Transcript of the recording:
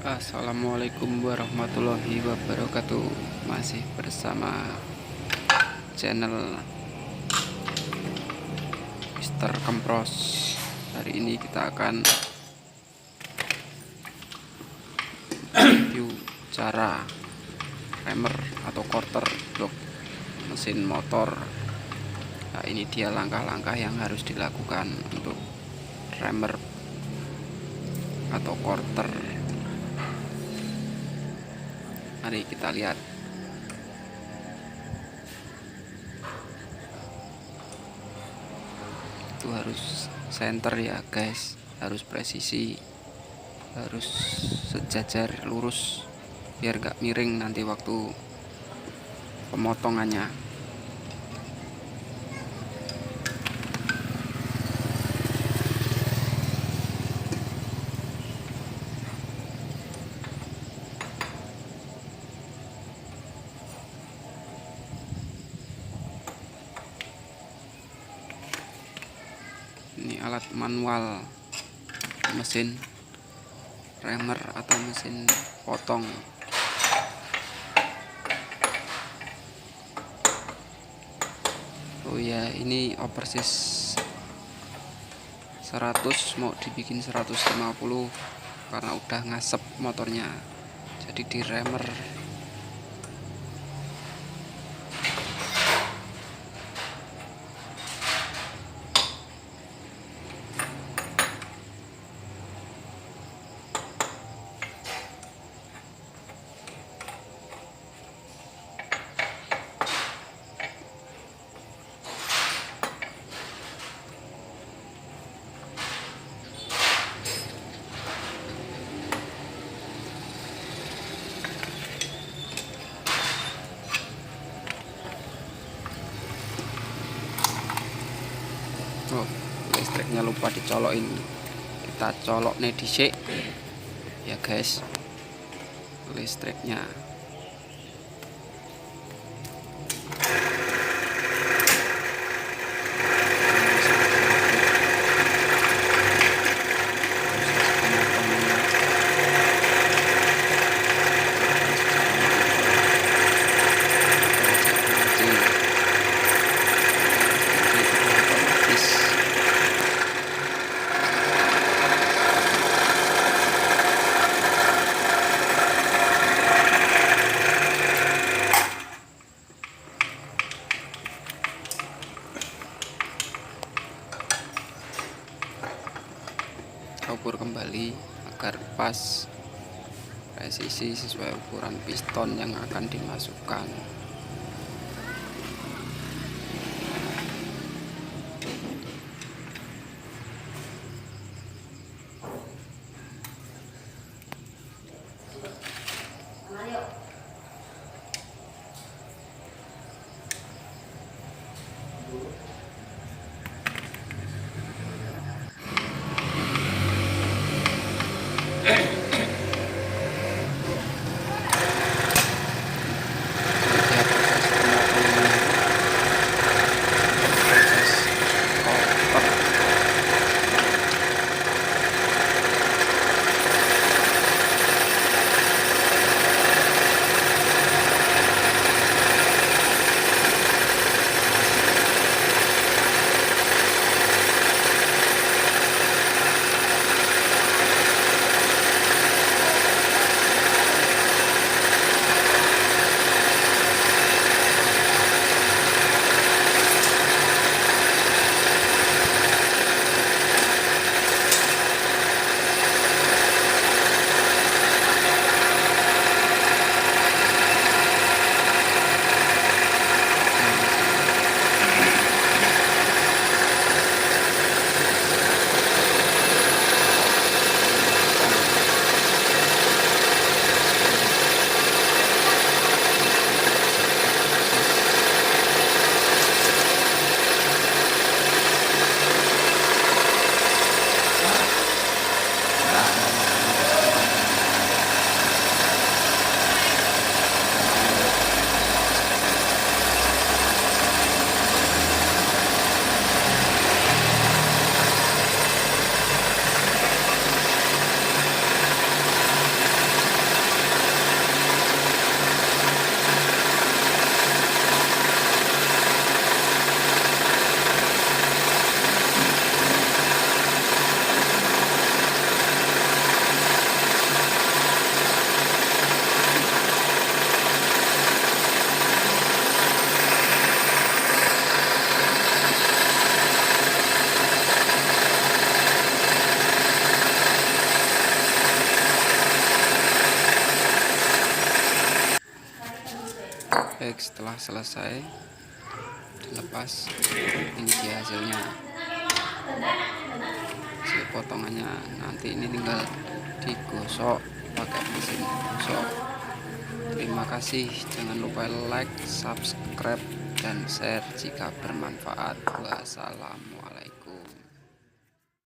Assalamualaikum warahmatullahi wabarakatuh. Masih bersama channel Mister Kempros. Hari ini kita akan review cara remer atau quarter blok mesin motor. Nah, ini dia langkah-langkah yang harus dilakukan untuk remer atau quarter. Mari kita lihat. Itu harus center ya guys, harus presisi, harus sejajar lurus biar gak miring nanti waktu pemotongannya. Ini alat manual mesin remer atau mesin potong. Oh ya, ini oversis 100 mau dibikin 150 karena udah ngasep motornya, jadi di remer. Oh, listriknya lupa dicolokin. Kita colok nih dhisik ya guys, listriknya. Ukur kembali agar pas presisi sesuai ukuran piston yang akan dimasukkan. baik setelah selesai dilepas. Ini dia hasilnya, hasil potongannya. Nanti ini tinggal digosok pakai mesin gosok. Terima kasih, jangan lupa like, subscribe, dan share jika bermanfaat. Wassalamualaikum.